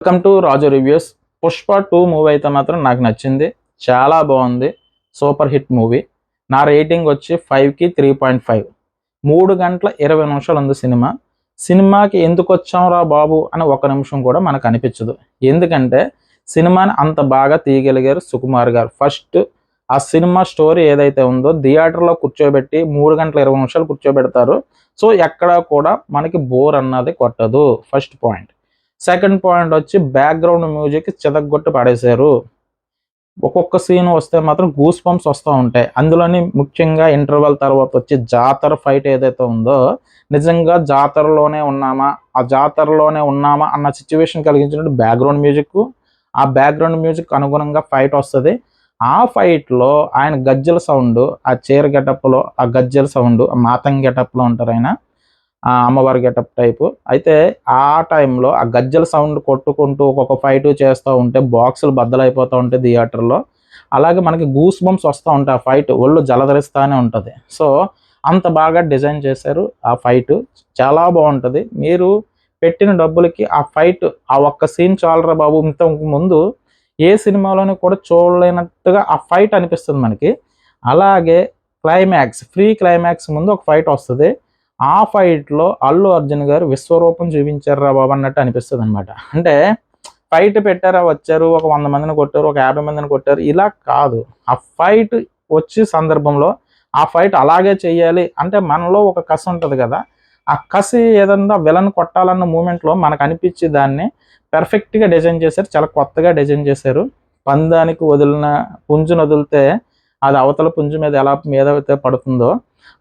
Welcome to Raju reviews. Pushpa 2 movie అయితే మాత్రం నాకు నచ్చింది. చాలా బాగుంది. Super hit movie. నా రేటింగ్ వచ్చి 5కి 3.5. 3 గంటల 20 నిమిషాలు ఉంది సినిమా. సినిమాకి ఎందుకు వచ్చాంరా బాబు అని ఒక నిమిషం కూడా మనకు అనిపించదు. ఎందుకంటే సినిమాని అంత బాగా తీయగలిగారు సుకుమార్ గారు. ఫస్ట్ ఆ సినిమా స్టోరీ ఏదైతే ఉందో థియేటర్లో కూర్చోబెట్టి 3 గంటల 20 నిమిషాలు కూర్చోబెడతారు. సో ఎక్కడా కూడా మనకి బోర్ అన్నది కొట్టదు. First point. సెకండ్ పాయింట్ వచ్చి బ్యాక్గ్రౌండ్ మ్యూజిక్ చితగ్గొట్టి పడేశారు. ఒక్కొక్క సీన్ వస్తే మాత్రం గూస్ బంప్స్ వస్తూ ఉంటాయి. అందులోని ముఖ్యంగా ఇంటర్వెల్ తర్వాత వచ్చి జాతర ఫైట్ ఏదైతే ఉందో నిజంగా జాతరలోనే ఉన్నామా, ఆ జాతరలోనే ఉన్నామా అన్న సిచ్యువేషన్ కలిగించినట్టు బ్యాక్గ్రౌండ్ మ్యూజిక్, ఆ బ్యాక్గ్రౌండ్ మ్యూజిక్ అనుగుణంగా ఫైట్ వస్తుంది. ఆ ఫైట్లో ఆయన గజ్జల సౌండ్, ఆ చీర గెటప్లో ఆ గజ్జల సౌండ్, మాతంగి గెటప్లో ఉంటారు ఆయన, అమ్మవారి గెటప్ టైపు. అయితే ఆ టైంలో ఆ గజ్జల సౌండ్ కొట్టుకుంటూ ఒక్కొక్క ఫైట్ చేస్తూ ఉంటే బాక్సులు బద్దలైపోతూ ఉంటాయి థియేటర్లో. అలాగే మనకి గూస్ బంప్స్ వస్తూ ఉంటాయి. ఆ ఫైట్ ఒళ్ళు జలధరిస్తూనే ఉంటుంది. సో అంత బాగా డిజైన్ చేశారు. ఆ ఫైట్ చాలా బాగుంటుంది. మీరు పెట్టిన డబ్బులకి ఆ ఫైట్, ఆ ఒక్క సీన్ చాలరా బాబు. ఇంతకు ముందు ఏ సినిమాలోని కూడా చూడలేనట్టుగా ఆ ఫైట్ అనిపిస్తుంది మనకి. అలాగే క్లైమాక్స్, ఫ్రీ క్లైమాక్స్ ముందు ఒక ఫైట్ వస్తుంది. ఆ ఫైట్లో అల్లు అర్జున్ గారు విశ్వరూపం చూపించారా బాబు అన్నట్టు అనిపిస్తుంది అనమాట. అంటే ఫైట్ పెట్టారా, వచ్చారు, ఒక 100 మందిని కొట్టారు, ఒక 50 మందిని కొట్టారు, ఇలా కాదు. ఆ ఫైట్ వచ్చే సందర్భంలో ఆ ఫైట్ అలాగే చెయ్యాలి అంటే మనలో ఒక కసి ఉంటుంది కదా. ఆ కసి ఏదన్నా విలన్ కొట్టాలన్న మూమెంట్లో మనకు అనిపించి దాన్ని పెర్ఫెక్ట్గా డిజైన్ చేశారు. చాలా కొత్తగా డిజైన్ చేశారు. పందానికి వదిలిన పుంజును వదిలితే అది అవతల పుంజు మీద అయితే పడుతుందో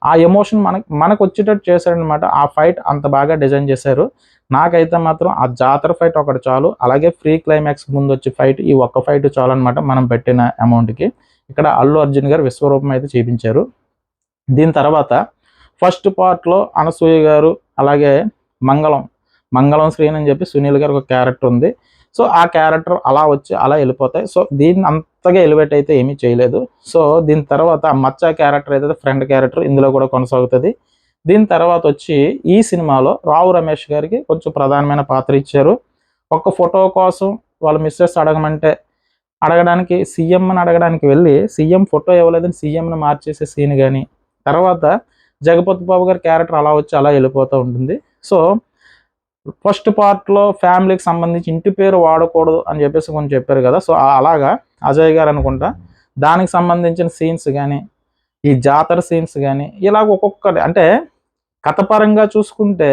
ఆ ఎమోషన్ మనకు వచ్చేటట్టు చేశారనమాట. ఆ ఫైట్ అంత బాగా డిజైన్ చేశారు. నాకైతే మాత్రం ఆ జాతర ఫైట్ ఒకటి చాలు. అలాగే ఫ్రీ క్లైమాక్స్ ముందు వచ్చే ఫైట్, ఈ ఒక్క ఫైట్ చాలు అనమాట మనం పెట్టిన అమౌంట్కి. ఇక్కడ అల్లు అర్జున్ గారు విశ్వరూపం అయితే చూపించారు. దీని తర్వాత ఫస్ట్ పార్ట్లో అనసూయ గారు, అలాగే మంగళం మంగళం శ్రీని అని చెప్పి సునీల్ గారు ఒక క్యారెక్టర్ ఉంది. సో ఆ క్యారెక్టర్ అలా వచ్చి అలా వెళ్ళిపోతాయి. సో దీన్ని అంతగా ఎలివేట్ అయితే ఏమీ చేయలేదు. సో దీని తర్వాత మచ్చ క్యారెక్టర్ ఏదైతే ఫ్రెండ్ క్యారెక్టర్ ఇందులో కూడా కొనసాగుతుంది. దీని తర్వాత వచ్చి ఈ సినిమాలో రావు రమేష్ గారికి కొంచెం ప్రధానమైన పాత్ర ఇచ్చారు. ఒక ఫోటో కోసం వాళ్ళ మిస్సెస్ అడగడానికి సీఎంని అడగడానికి వెళ్ళి సీఎం ఫోటో ఇవ్వలేదని సీఎంని మార్చేసే సీన్ కానీ, తర్వాత జగపతి బాబు గారి క్యారెక్టర్ అలా వచ్చి అలా వెళ్ళిపోతూ ఉంటుంది. సో ఫస్ట్ పార్ట్లో ఫ్యామిలీకి సంబంధించి ఇంటి పేరు వాడకూడదు అని చెప్పేసి కొంచెం చెప్పారు కదా. సో అలాగా అజయ్ గారు అనుకుంటా దానికి సంబంధించిన సీన్స్ కానీ, ఈ జాతర సీన్స్ కానీ, ఇలాగ ఒక్కొక్కటి అంటే కథపరంగా చూసుకుంటే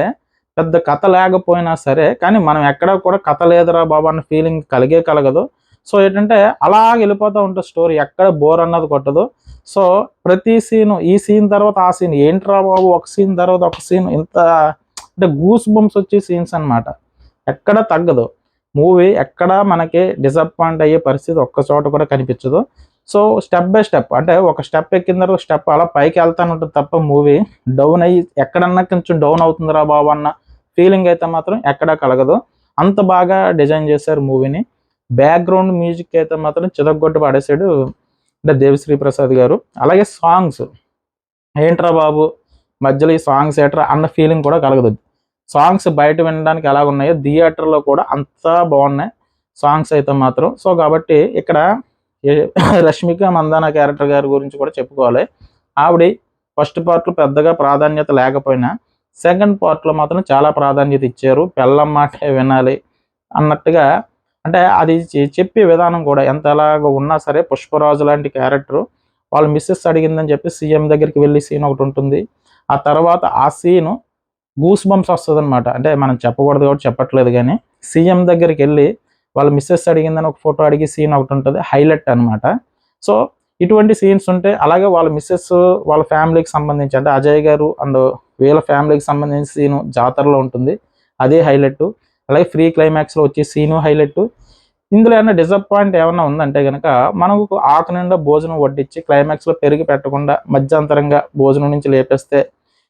పెద్ద కథ లేకపోయినా సరే, కానీ మనం ఎక్కడా కూడా కథ లేదురా బాబా అన్న ఫీలింగ్ కలగదు. సో ఏంటంటే అలా వెళ్ళిపోతూ ఉంటుంది స్టోరీ. ఎక్కడ బోర్ అన్నది కొట్టదు. సో ప్రతి సీను, ఈ సీన్ తర్వాత ఆ సీన్, ఏంట్రా బాబు ఒక సీన్ తర్వాత ఒక సీన్, ఇంత అంటే గూస్ బంప్స్ వచ్చే సీన్స్ అనమాట. ఎక్కడ తగ్గదు. మూవీ ఎక్కడ మనకి డిసప్పాయింట్ అయ్యే పరిస్థితి ఒక్క చోట కూడా కనిపించదు. సో స్టెప్ బై స్టెప్, అంటే ఒక స్టెప్ ఎక్కిన తర్వాత స్టెప్ అలా పైకి వెళ్తాను ఉంటుంది తప్ప మూవీ డౌన్ అయ్యి ఎక్కడన్నా కొంచెం డౌన్ అవుతుందిరా బాబు అన్న ఫీలింగ్ అయితే మాత్రం ఎక్కడా కలగదు. అంత బాగా డిజైన్ చేశారు మూవీని. బ్యాక్గ్రౌండ్ మ్యూజిక్ అయితే మాత్రం చితగ్గొట్టి పడేసాడు అంటే దేవిశ్రీ ప్రసాద్ గారు. అలాగే సాంగ్స్, ఏంట్రా బాబు మధ్యలో ఈ సాంగ్స్ ఏట్రా అన్న ఫీలింగ్ కూడా కలగదు. సాంగ్స్ బయట వినడానికి ఎలా ఉన్నాయో థియేటర్లో కూడా అంతా బాగున్నాయి సాంగ్స్ అయితే మాత్రం. సో కాబట్టి ఇక్కడ రష్మిక మందాన క్యారెక్టర్ గారి గురించి కూడా చెప్పుకోవాలి. ఆవిడ ఫస్ట్ పార్ట్లో పెద్దగా ప్రాధాన్యత లేకపోయినా సెకండ్ పార్ట్లో మాత్రం చాలా ప్రాధాన్యత ఇచ్చారు. పెళ్ళం మాటే వినాలి అన్నట్టుగా, అంటే అది చెప్పే విధానం కూడా ఎంత ఎలాగ ఉన్నా సరే పుష్పరాజు లాంటి క్యారెక్టర్ వాళ్ళ మిస్సెస్ అడిగిందని చెప్పి సీఎం దగ్గరికి వెళ్ళి సీన్ ఒకటి ఉంటుంది. ఆ తర్వాత ఆ సీను గూస్ బంప్స్ వస్తుంది అనమాట. అంటే మనం చెప్పకూడదు కాబట్టి చెప్పట్లేదు, కానీ సీఎం దగ్గరికి వెళ్ళి వాళ్ళ మిస్సెస్ అడిగిందని ఒక ఫోటో అడిగి సీన్ ఒకటి ఉంటుంది, హైలైట్ అనమాట. సో ఇటువంటి సీన్స్ ఉంటే, అలాగే వాళ్ళ మిస్సెస్ వాళ్ళ ఫ్యామిలీకి సంబంధించి అంటే అజయ్ గారు అండ్ వీళ్ళ ఫ్యామిలీకి సంబంధించిన సీను జాతరలో ఉంటుంది, అదే హైలైట్. అలాగే ఫ్రీ క్లైమాక్స్లో వచ్చే సీను హైలైట్. ఇందులో ఏమైనా డిసప్పాయింట్ ఏమైనా ఉందంటే కనుక మనకు ఆకు నిండా భోజనం వడ్డించి క్లైమాక్స్లో పెరిగి పెట్టకుండా మధ్యంతరంగా భోజనం నుంచి లేపేస్తే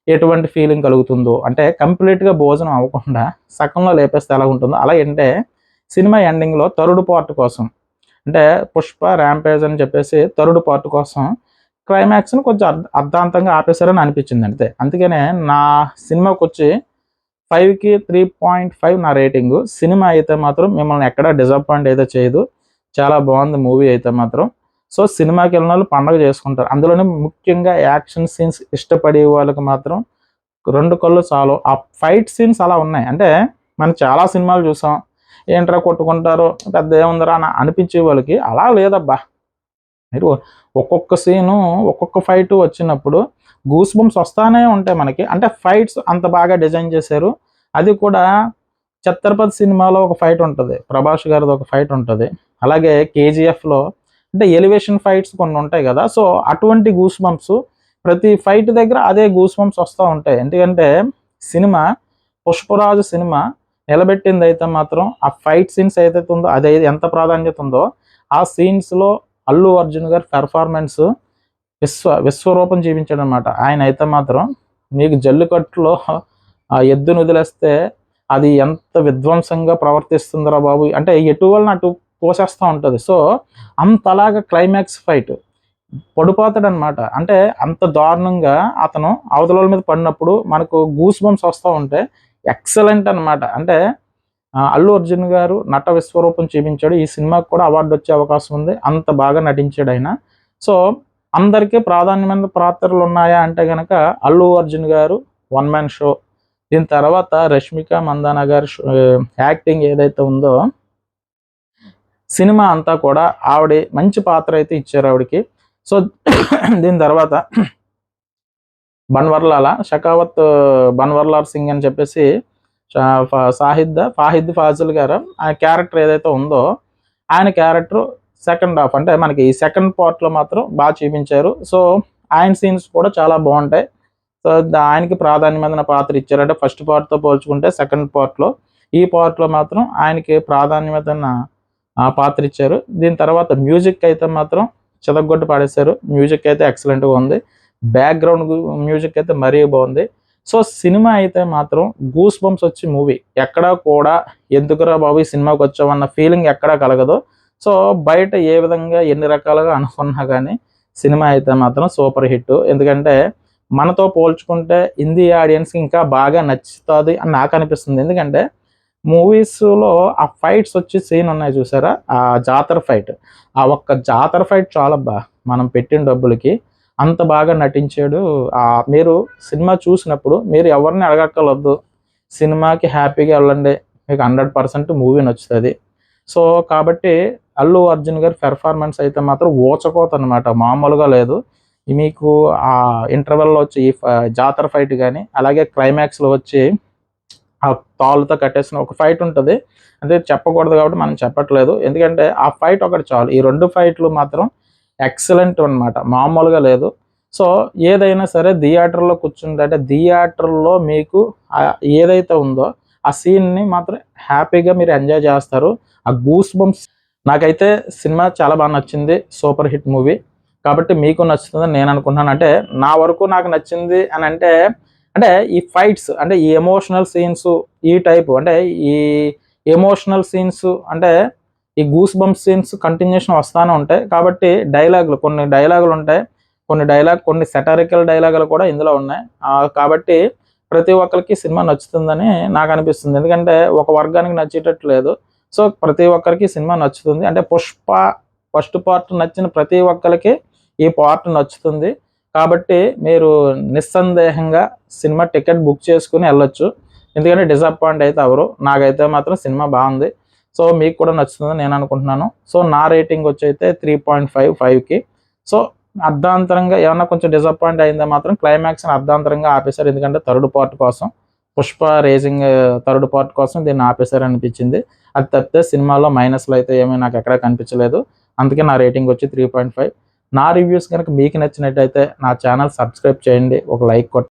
ఎటువంటి ఫీలింగ్ కలుగుతుందో, అంటే కంప్లీట్గా భోజనం అవ్వకుండా సగంలో లేపేస్తే ఎలా ఉంటుందో, అలా అంటే సినిమా ఎండింగ్లో థర్డ్ పార్ట్ కోసం, అంటే పుష్ప ర్యాంపేజ్ అని చెప్పేసి థర్డ్ పార్ట్ కోసం క్లైమాక్స్ని కొంచెం అర్ధాంతంగా ఆపేశారని అనిపించింది అంతే. అందుకనే నా సినిమాకి వచ్చి 5కి 3.5 నా రేటింగు. సినిమా అయితే మాత్రం మిమ్మల్ని ఎక్కడా డిసప్పాయింట్ అయితే చేయదు. చాలా బాగుంది మూవీ అయితే మాత్రం. సో సినిమాకి వెళ్ళినోళ్ళు పండగ చేసుకుంటారు. అందులోనే ముఖ్యంగా యాక్షన్ సీన్స్ ఇష్టపడే వాళ్ళకి మాత్రం 2 కళ్ళు చాలు. ఆ ఫైట్ సీన్స్ అలా ఉన్నాయి. అంటే మనం చాలా సినిమాలు చూసాం. ఏంట్రా కొట్టుకుంటారు పెద్ద ఏముందిరా అని అనిపించే వాళ్ళకి అలా లేదబ్బా. మీరు ఒక్కొక్క సీను, ఒక్కొక్క ఫైట్ వచ్చినప్పుడు గూస్ బంప్స్ వస్తానే ఉంటాయి మనకి. అంటే ఫైట్స్ అంత బాగా డిజైన్ చేశారు. అది కూడా 'ఛత్రపతి' సినిమాలో ఒక ఫైట్ ఉంటది. 'ప్రభాస్' గారిది ఒక ఫైట్ ఉంటది. అలాగే 'కేజీఎఫ్‌లో' అంటే ఎలివేషన్ ఫైట్స్ కొన్ని ఉంటాయి కదా! సో అటువంటి గూస్ బంప్స్ ప్రతి ఫైట్ దగ్గర అదే గూస్ బంప్స్ వస్తా ఉంటాయి. ఎందుకంటే సినిమా 'పుష్పరాజు' సినిమా నిలబెట్టిందైతే మాత్రం ఆ ఫైట్ సీన్స్ ఏదైతే ఉందో అది ఎంత ప్రాధాన్యత ఉందో ఆ సీన్స్‌లో అల్లు అర్జున్ గారి పెర్ఫార్మెన్స్ విశ్వరూపం చూపించాడనమాట. ఆయన అయితే మాత్రం మీకు జల్లికట్టులో ఆ ఎద్దును వదిలేస్తే అది ఎంత విధ్వంసంగా ప్రవర్తిస్తుందిరా బాబు! అంటే ఎటు వలన అటు తోసేస్తా ఉంటది. సో అంతలాగా క్లైమాక్స్ ఫైట్ పడిపోతాడనమాట. అంటే అంత దారుణంగా అతను అవతలోళ్ళ మీద పడినప్పుడు మనకు గూస్ బంప్స్ వస్తా ఉంటే ఎక్సలెంట్ అనమాట. అంటే అల్లు అర్జున్ గారు నట విశ్వరూపం చూపించాడు. ఈ సినిమాకి కూడా అవార్డు వచ్చే అవకాశం ఉంది. అంత బాగా నటించాడు ఆయన. సో అందరికీ ప్రాధాన్యమైన పాత్రలు ఉన్నాయా అంటే గనక అల్లు అర్జున్ గారు వన్ మ్యాన్ షో. దీని తర్వాత రష్మిక మందాన గారి యాక్టింగ్ ఏదైతే ఉందో సినిమా అంతా కూడా ఆవిడ మంచి పాత్ర అయితే ఇచ్చారు ఆవిడకి. సో దీని తర్వాత బన్వర్లాల షకావత్ బన్వర్లాల్ సింగ్ అని చెప్పేసి ఫాహిద్ ఫాజిల్ గారు ఆ క్యారెక్టర్ ఏదైతే ఉందో ఆయన క్యారెక్టర్ సెకండ్ హాఫ్ అంటే మనకి ఈ సెకండ్ పార్ట్లో మాత్రం బాగా చూపించారు. సో ఆయన సీన్స్ కూడా చాలా బాగుంటాయి. సో ఆయనకి ప్రాధాన్యమైన పాత్ర ఇచ్చారు. అంటే ఫస్ట్ పార్ట్తో పోల్చుకుంటే సెకండ్ పార్ట్లో ఈ పార్ట్లో మాత్రం ఆయనకి ప్రాధాన్యమైన పాత్ర ఇచ్చారు. దీని తర్వాత మ్యూజిక్ అయితే మాత్రం చితగ్గొట్టు పాడేశారు. మ్యూజిక్ అయితే ఎక్సలెంట్గా ఉంది. బ్యాక్గ్రౌండ్ మ్యూజిక్ అయితే మరీ బాగుంది. సో సినిమా అయితే మాత్రం గూస్ బంప్స్ వచ్చి మూవీ ఎక్కడా కూడా ఎందుకురా బాబు ఈ సినిమాకి వచ్చామన్న ఫీలింగ్ ఎక్కడా కలగదు. సో బయట ఏ విధంగా ఎన్ని రకాలుగా అనుకున్నా కానీ సినిమా అయితే మాత్రం సూపర్ హిట్. ఎందుకంటే మనతో పోల్చుకుంటే హిందీ ఆడియన్స్కి ఇంకా బాగా నచ్చుతుంది అని నాకు అనిపిస్తుంది. ఎందుకంటే మూవీస్లో ఆ ఫైట్స్ వచ్చి సీన్ ఉన్నాయి చూసారా, ఆ జాతర ఫైట్, ఆ ఒక్క జాతర ఫైట్ చాలబ్బా మనం పెట్టిన డబ్బులకి. అంత బాగా నటించాడు. మీరు సినిమా చూసినప్పుడు మీరు ఎవరిని అడగక్కర్లొద్దు. సినిమాకి హ్యాపీగా వెళ్ళండి. మీకు 100% మూవీ నచ్చుతుంది. సో కాబట్టి అల్లు అర్జున్ గారి పెర్ఫార్మెన్స్ అయితే మాత్రం ఊచకోత అనమాట, మామూలుగా లేదు. మీకు ఆ ఇంటర్వెల్లో వచ్చి ఈ జాతర ఫైట్ కానీ అలాగే క్లైమాక్స్లో వచ్చి ఆ తాళ్ళతో కట్టేసిన ఒక ఫైట్ ఉంటుంది. అంటే చెప్పకూడదు కాబట్టి మనం చెప్పట్లేదు. ఎందుకంటే ఆ ఫైట్ ఒకటి చాలు. ఈ 2 ఫైట్లు మాత్రం ఎక్సలెంట్ అనమాట, మామూలుగా లేదు. సో ఏదైనా సరే థియేటర్లో కూర్చుంటే అంటే థియేటర్లో మీకు ఏదైతే ఉందో ఆ సీన్ని మాత్రం హ్యాపీగా మీరు ఎంజాయ్ చేస్తారు. ఆ గూస్ బంప్స్ నాకైతే సినిమా చాలా బాగా నచ్చింది. Super hit movie. కాబట్టి మీకు నచ్చుతుందని నేను అనుకుంటున్నాను. అంటే నా వరకు నాకు నచ్చింది అని అంటే అంటే ఈ ఫైట్స్ అంటే ఈ ఎమోషనల్ సీన్స్ ఈ టైపు అంటే ఈ ఎమోషనల్ సీన్స్ అంటే ఈ గూస్ బంప్ సీన్స్ కంటిన్యూషన్ వస్తానే ఉంటాయి. కాబట్టి కొన్ని డైలాగులు ఉంటాయి. కొన్ని సెటారికల్ డైలాగులు కూడా ఇందులో ఉన్నాయి. కాబట్టి ప్రతి ఒక్కరికి సినిమా నచ్చుతుందని నాకు అనిపిస్తుంది. ఎందుకంటే ఒక వర్గానికి నచ్చేటట్టు లేదు. సో ప్రతి ఒక్కరికి సినిమా నచ్చుతుంది. అంటే పుష్ప ఫస్ట్ పార్ట్ నచ్చిన ప్రతి ఒక్కరికి ఈ పార్ట్ నచ్చుతుంది. కాబట్టి మీరు నిస్సందేహంగా సినిమా టికెట్ బుక్ చేసుకుని వెళ్ళొచ్చు. ఎందుకంటే డిసప్పాయింట్ అయితే ఎవరు. నాకైతే మాత్రం సినిమా బాగుంది. సో మీకు కూడా నచ్చుతుందని నేను అనుకుంటున్నాను. సో నా రేటింగ్ వచ్చి అయితే 3.5 5కి. సో అర్ధాంతరంగా ఏమన్నా కొంచెం డిసప్పాయింట్ అయిందా మాత్రం క్లైమాక్స్ని అర్ధాంతరంగా ఆపేశారు. ఎందుకంటే థర్డ్ పార్ట్ కోసం పుష్ప రేసింగ్ థర్డ్ పార్ట్ కోసం దీన్ని ఆపేశారు అనిపించింది. అది తప్పితే సినిమాలో మైనస్లు అయితే ఏమీ నాకు ఎక్కడా కనిపించలేదు. అందుకే నా రేటింగ్ వచ్చి 3.5. నా రివ్యూస్ కనుక మీకు నచ్చినట్టయితే నా ఛానల్ సబ్స్క్రైబ్ చేయండి, ఒక లైక్ కొట్టండి.